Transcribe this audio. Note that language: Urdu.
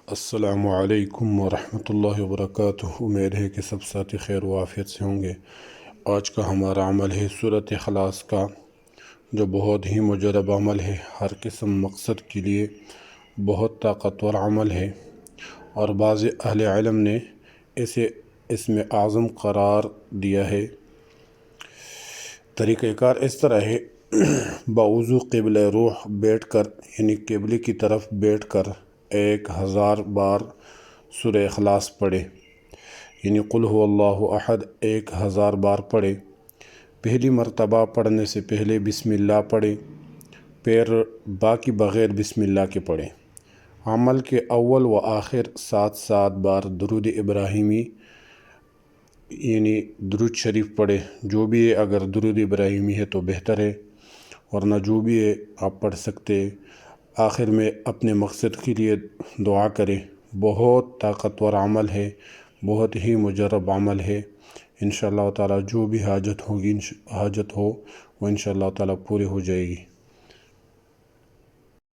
السلام علیکم ورحمۃ اللہ وبرکاتہ۔ امید ہے کہ سب ساتھی خیر و عافیت سے ہوں گے۔ آج کا ہمارا عمل ہے سورۃ اخلاص کا، جو بہت ہی مجرب عمل ہے، ہر قسم مقصد کے لیے بہت طاقتور عمل ہے، اور بعض اہل علم نے اسے اسم اعظم قرار دیا ہے۔ طریقہ کار اس طرح ہے: باوضو قبلہ روح بیٹھ کر، یعنی قبلے کی طرف بیٹھ کر 1000 بار سورہ اخلاص پڑھے، یعنی قل هو اللہ احد 1000 بار پڑھے۔ پہلی مرتبہ پڑھنے سے پہلے بسم اللہ پڑھے، پھر باقی بغیر بسم اللہ کے پڑھے۔ عمل کے اول و آخر 7 بار درود ابراہیمی یعنی درود شریف پڑھے۔ جو بھی ہے، اگر درود ابراہیمی ہے تو بہتر ہے، ورنہ جو بھی ہے آپ پڑھ سکتے ہیں۔ آخر میں اپنے مقصد کے لیے دعا کریں۔ بہت طاقتور عمل ہے، بہت ہی مجرب عمل ہے۔ انشاءاللہ تعالی جو بھی حاجت ہو وہ انشاءاللہ تعالی پوری ہو جائے گی۔